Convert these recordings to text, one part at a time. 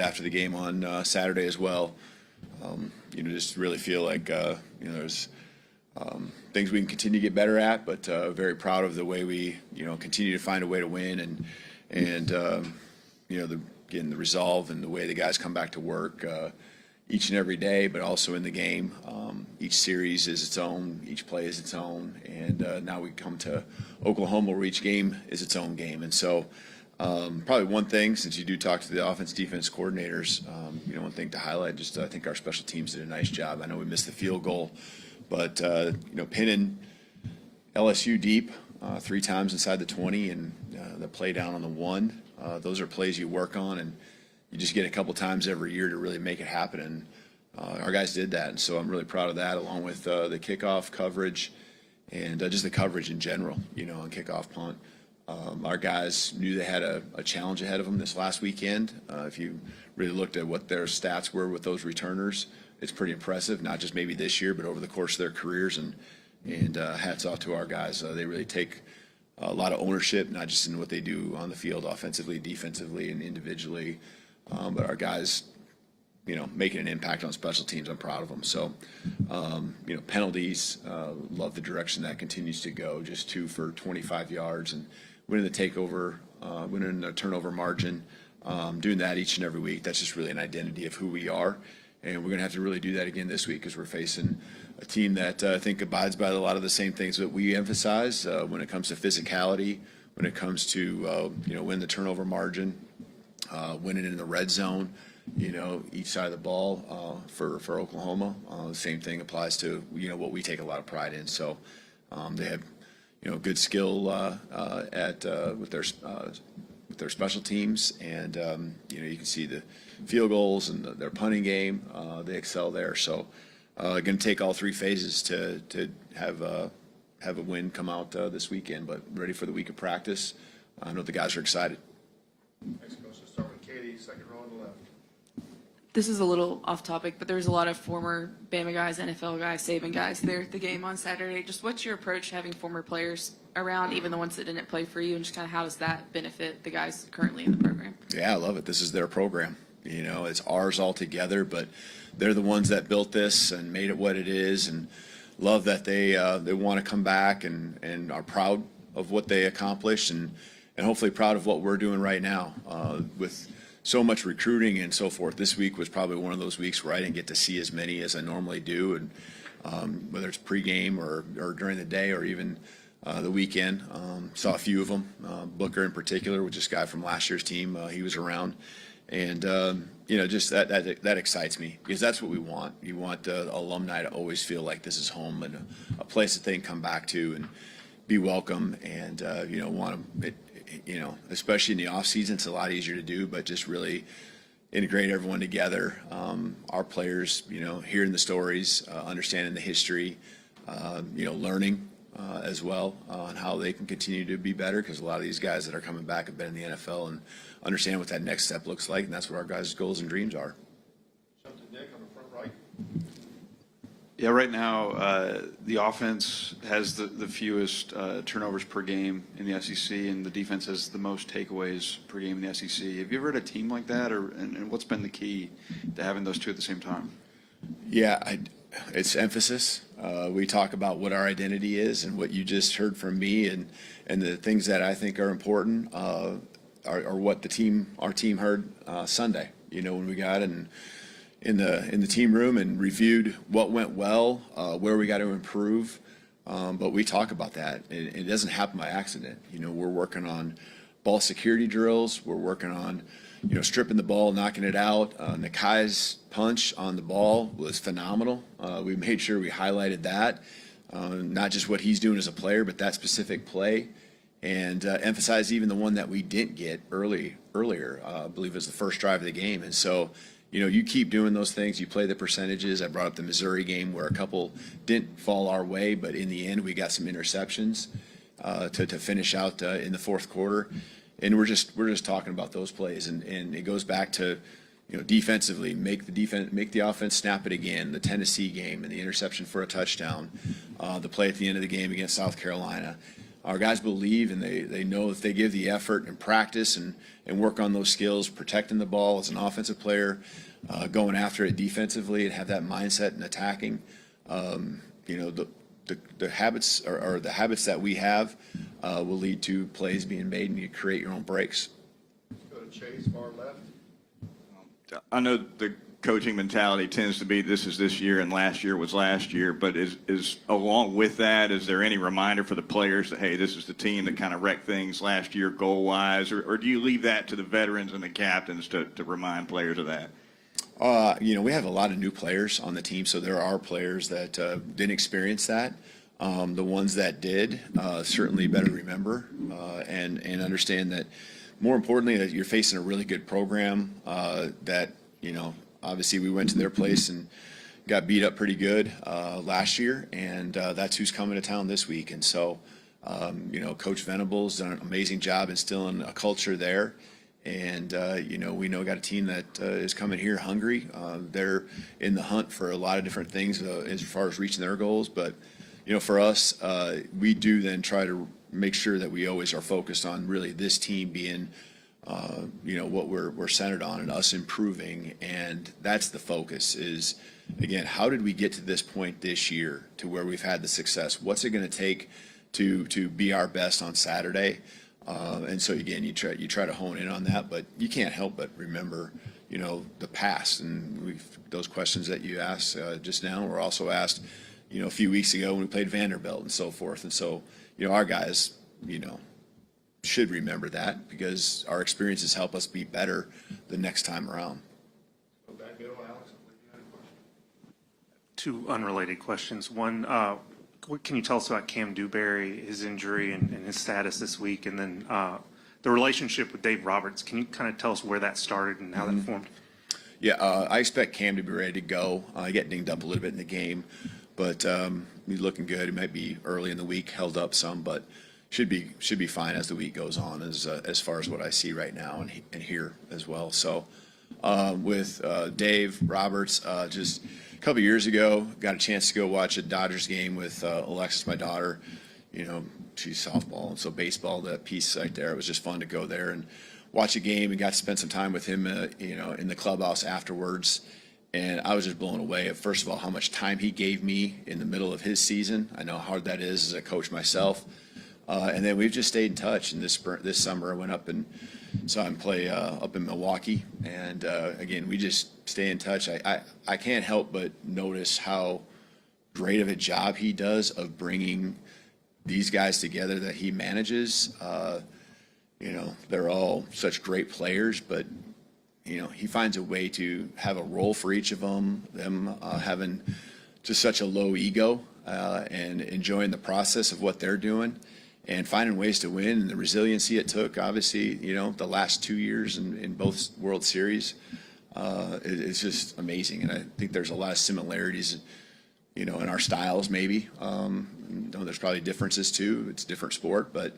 after the game on Saturday as well. Just really feel like there's things we can continue to get better at, but very proud of the way we continue to find a way to win, and the resolve and the way the guys come back to work each and every day, but also in the game. Each series is its own, each play is its own, and now we come to Oklahoma where each game is its own game. And so probably one thing, since you do talk to the offense defense coordinators, one thing to highlight, just I think our special teams did a nice job. I know we missed the field goal, but pinning LSU deep 3 times inside the 20 and the play down on the 1, those are plays you work on, and you just get a couple times every year to really make it happen. And our guys did that, and so I'm really proud of that, along with the kickoff coverage and just the coverage in general, on kickoff, punt. Our guys knew they had a challenge ahead of them this last weekend. If you really looked at what their stats were with those returners, it's pretty impressive, not just maybe this year, but over the course of their careers. And hats off to our guys. They really take a lot of ownership, not just in what they do on the field offensively, defensively, and individually, but our guys, making an impact on special teams. I'm proud of them. So, penalties, love the direction that continues to go. Just 2 for 25 yards and winning the takeover, winning the turnover margin, doing that each and every week. That's just really an identity of who we are. And we're going to have to really do that again this week because we're facing a team that I think abides by a lot of the same things that we emphasize when it comes to physicality, when it comes to, win the turnover margin, winning in the red zone, each side of the ball for Oklahoma. The same thing applies to, what we take a lot of pride in. So they have, good skill with their special teams, and you can see the field goals and their punting game. They excel there. So going to take all 3 phases to have a win come out this weekend, but ready for the week of practice. I know the guys are excited. Thanks, Coach. Let's start with Katie, second row on the left. This is a little off topic, but there's a lot of former Bama guys, NFL guys, Saban guys there at the game on Saturday. Just what's your approach having former players around, even the ones that didn't play for you, and just kind of how does that benefit the guys currently in the program? Yeah, I love it. This is their program. It's ours all together, but they're the ones that built this and made it what it is, and love that they want to come back and are proud of what they accomplished, and hopefully proud of what we're doing right now with so much recruiting and so forth. This week was probably one of those weeks where I didn't get to see as many as I normally do, and whether it's pregame or during the day or even the weekend, saw a few of them. Booker in particular, which is a guy from last year's team, he was around, and just that excites me because that's what we want. You want the alumni to always feel like this is home and a place that they can come back to and be welcome, and want to. Especially in the off season, it's a lot easier to do, but just really integrate everyone together. Our players, hearing the stories, understanding the history, learning as well on how they can continue to be better, because a lot of these guys that are coming back have been in the NFL and understand what that next step looks like, and that's what our guys' goals and dreams are. Jump to Nick on the front right. Yeah, right now the offense has the fewest turnovers per game in the SEC, and the defense has the most takeaways per game in the SEC. Have you ever had a team like that, and what's been the key to having those two at the same time? Yeah, it's emphasis. We talk about what our identity is, and what you just heard from me, and the things that I think are important are what our team heard Sunday. When we got in the team room and reviewed what went well, where we got to improve. But we talk about that. It doesn't happen by accident. We're working on ball security drills. We're working on, stripping the ball, knocking it out. Nakai's punch on the ball was phenomenal. We made sure we highlighted that, not just what he's doing as a player, but that specific play, and emphasize even the one that we didn't get earlier. I believe it was the first drive of the game. And so, you keep doing those things. You play the percentages. I brought up the Missouri game where a couple didn't fall our way, but in the end we got some interceptions to finish out in the fourth quarter. And we're just talking about those plays, and it goes back to defensively make the offense snap it again. The Tennessee game and the interception for a touchdown, the play at the end of the game against South Carolina. our guys believe, and they know if they give the effort and practice and work on those skills, protecting the ball as an offensive player, going after it defensively and have that mindset and attacking, the habits or the habits that we have will lead to plays being made, and you create your own breaks. Let's go to Chase, far left. I know the coaching mentality tends to be this is this year and last year was last year, but is along with that, is there any reminder for the players that, hey, this is the team that kind of wrecked things last year goal-wise, or do you leave that to the veterans and the captains to remind players of that? We have a lot of new players on the team, so there are players that didn't experience that. The ones that did certainly better remember and understand that, more importantly, that you're facing a really good program that, obviously we went to their place and got beat up pretty good last year, and that's who's coming to town this week. And so, Coach Venables done an amazing job instilling a culture there. And, we got a team that is coming here hungry. They're in the hunt for a lot of different things as far as reaching their goals. But, for us, we do then try to make sure that we always are focused on really this team being, what we're centered on and us improving. And that's the focus is, again, how did we get to this point this year to where we've had the success? What's it going to take to be our best on Saturday? And so again, you try to hone in on that, but you can't help but remember, the past. And those questions that you asked just now were also asked, a few weeks ago when we played Vanderbilt and so forth. And so, our guys, should remember that because our experiences help us be better the next time around. Go back middle, Alex. I believe you had a question. Two unrelated questions. One, what can you tell us about Cam Dewberry, his injury, and his status this week? And then the relationship with Dave Roberts. Can you kind of tell us where that started and how that formed? Yeah, I expect Cam to be ready to go. He got dinged up a little bit in the game, but he's looking good. He might be early in the week, held up some, but should be fine as the week goes on, as far as what I see right now and hear as well. So with Dave Roberts, just a couple years ago, got a chance to go watch a Dodgers game with Alexis, my daughter. She's softball, and so baseball, that piece right there, it was just fun to go there and watch a game and got to spend some time with him, in the clubhouse afterwards. And I was just blown away at, first of all, how much time he gave me in the middle of his season. I know how hard that is as a coach myself. And then we've just stayed in touch. And this summer I went up and saw him play up in Milwaukee. And again, we just stay in touch. I can't help but notice how great of a job he does of bringing these guys together that he manages. They're all such great players, but he finds a way to have a role for each of them having just such a low ego and enjoying the process of what they're doing and finding ways to win, and the resiliency it took, obviously, the last 2 years in both World Series. It's just amazing. And I think there's a lot of similarities, in our styles maybe. There's probably differences too. It's a different sport, but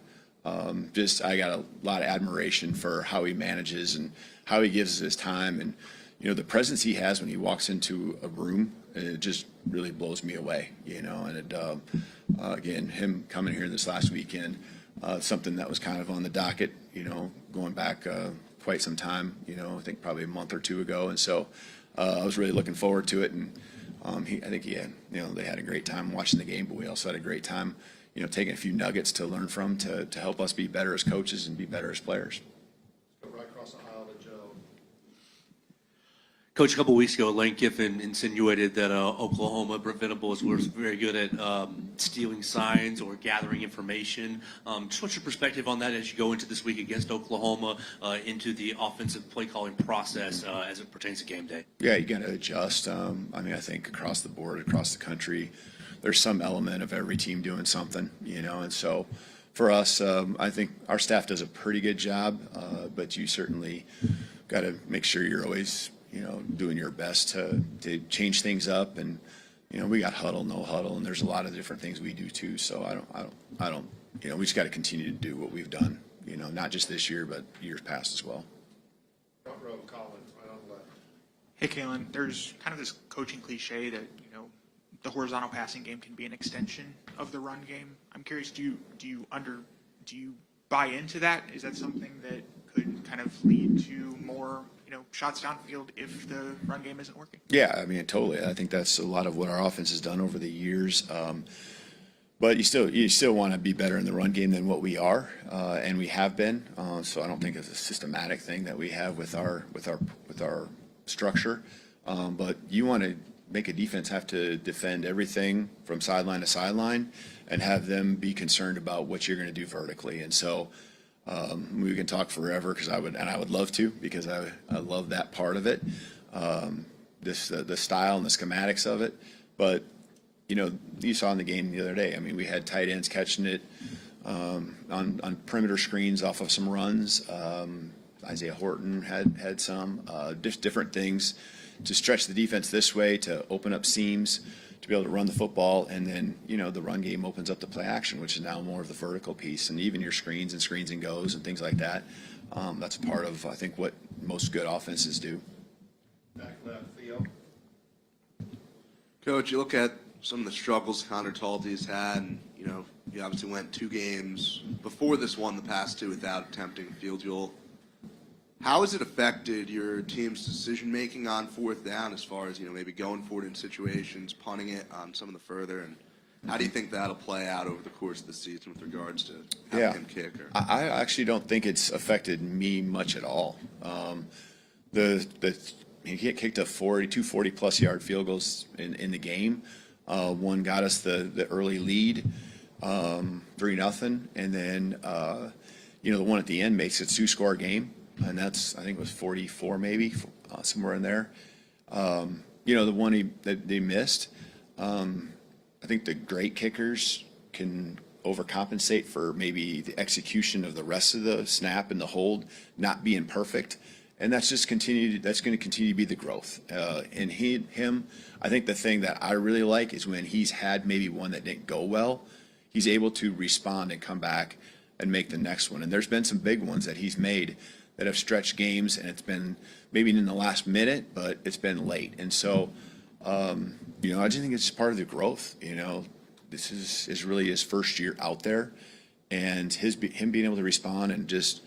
I got a lot of admiration for how he manages and how he gives his time, and the presence he has when he walks into a room, it just really blows me away. And again, him coming here this last weekend, something that was kind of on the docket, going back quite some time, I think probably a month or two ago, and so I was really looking forward to it. And I think he had, they had a great time watching the game, but we also had a great time taking a few nuggets to learn from to help us be better as coaches and be better as players. Let's go right across the aisle to Joe. Coach, a couple weeks ago, Lane Kiffin insinuated that Oklahoma, Brent Venables, was very good at stealing signs or gathering information. Just what's your perspective on that as you go into this week against Oklahoma, into the offensive play calling process as it pertains to game day? Yeah, you got to adjust. I think across the board, across the country, there's some element of every team doing something, and so for us, I think our staff does a pretty good job, but you certainly got to make sure you're always, doing your best to change things up. And, we got huddle, no huddle, and there's a lot of different things we do too. So I don't, we just got to continue to do what we've done, not just this year, but years past as well. Front row, Colin, right on the left. Hey, Kalen, there's kind of this coaching cliche that, the horizontal passing game can be an extension of the run game. I'm curious, do you buy into that? Is that something that could kind of lead to more, shots downfield if the run game isn't working? Yeah, I mean, totally. I think that's a lot of what our offense has done over the years. But you still want to be better in the run game than what we are, and we have been. So I don't think it's a systematic thing that we have with our structure. But you want to make a defense have to defend everything from sideline to sideline, and have them be concerned about what you're going to do vertically. And so we can talk forever I would love to, because I love that part of it, the style and the schematics of it. But you saw in the game the other day. I mean, we had tight ends catching it on perimeter screens off of some runs. Isaiah Horton had some just different things to stretch the defense this way, to open up seams, to be able to run the football, and then the run game opens up the play action, which is now more of the vertical piece, and even your screens and goes and things like that. That's part of, I think, what most good offenses do. Back left, Theo. Coach, you look at some of the struggles Connor Talty's had, and you obviously went 2 games before this one, the past 2 without attempting a field goal. How has it affected your team's decision making on 4th down, as far as maybe going for it in situations, punting it on some of the further, and how do you think that'll play out over the course of the season with regards to having him kick? I actually don't think it's affected me much at all. He kicked a 240-plus yard field goals in the game. One got us the early lead, 3-0, and then the one at the end makes it a 2-score game, and I think it was 44 maybe, somewhere in there. The one that they missed. I think the great kickers can overcompensate for maybe the execution of the rest of the snap and the hold not being perfect. And that's going to continue to be the growth. And him, I think the thing that I really like is when he's had maybe one that didn't go well, he's able to respond and come back and make the next one. And there's been some big ones that he's made that have stretched games, and it's been maybe in the last minute, but it's been late. And so, I just think it's part of the growth. This is really his first year out there, and him being able to respond and just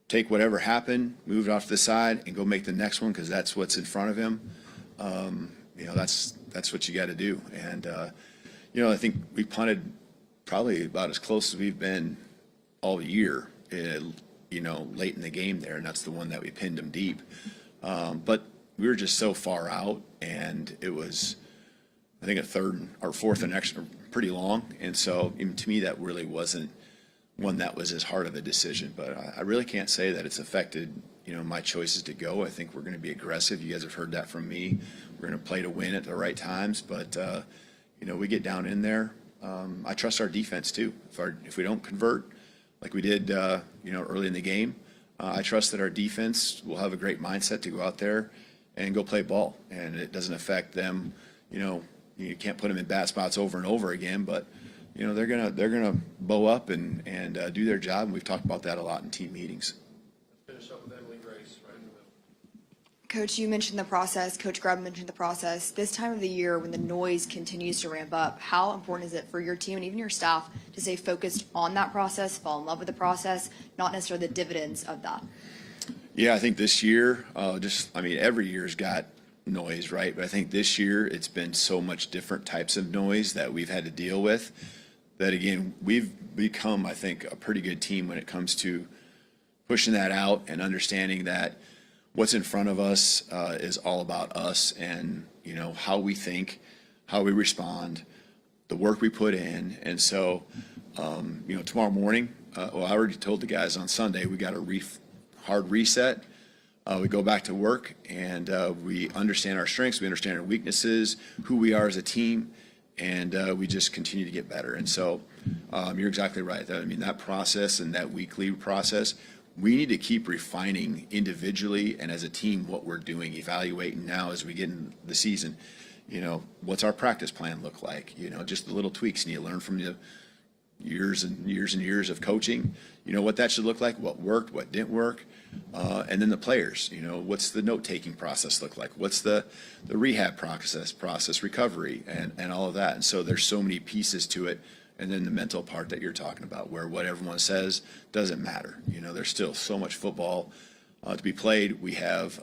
take whatever happened, move it off to the side, and go make the next one, because that's what's in front of him. That's what you got to do. And I think we punted probably about as close as we've been all year, late in the game there, and that's the one that we pinned him deep. But we were just so far out, and it was, I think, a 3rd or 4th and extra pretty long. And so, even to me, that really wasn't one that was as hard of a decision. But I really can't say that it's affected, my choices to go. I think we're going to be aggressive. You guys have heard that from me. We're going to play to win at the right times. But, we get down in there. I trust our defense, too. If we don't convert like we did, early in the game, I trust that our defense will have a great mindset to go out there and go play ball. And it doesn't affect them. You can't put them in bad spots over and over again, but they're gonna bow up and do their job. And we've talked about that a lot in team meetings. Let's finish up with Emily Grace, right in the middle. Coach, you mentioned the process. Coach Grubb mentioned the process. This time of the year, when the noise continues to ramp up, how important is it for your team and even your staff to stay focused on that process, fall in love with the process, not necessarily the dividends of that? Yeah, I think this year, every year's got noise, right? But I think this year it's been so much different types of noise that we've had to deal with, that again, we've become, I think, a pretty good team when it comes to pushing that out and understanding that what's in front of us is all about us, and how we think, how we respond, the work we put in. And so tomorrow morning, I already told the guys on Sunday, we got a hard reset. We go back to work, and we understand our strengths, we understand our weaknesses, who we are as a team, and we just continue to get better. And so you're exactly right. That process and that weekly process, we need to keep refining individually and as a team what we're doing, evaluating now as we get in the season. What's our practice plan look like? Just the little tweaks, and you learn from years and years and years of coaching, you know, what that should look like, what worked, what didn't work. And then the players, you know, what's the note-taking process look like? What's the rehab process, recovery, and all of that. And so there's so many pieces to it. And then the mental part that you're talking about, where what everyone says doesn't matter. You know, there's still so much football to be played. We have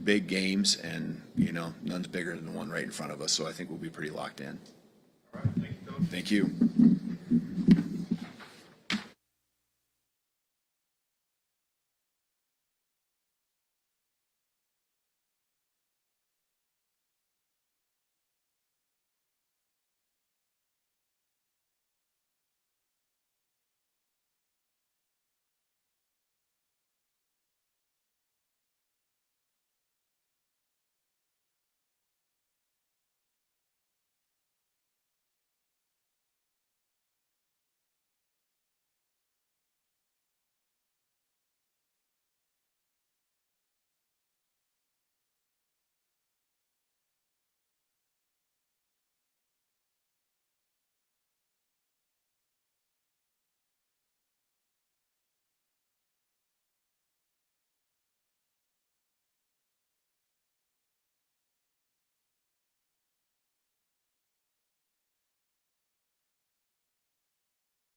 big games, and, you know, none's bigger than the one right in front of us. So I think we'll be pretty locked in. All right, thank you, Coach. Thank you.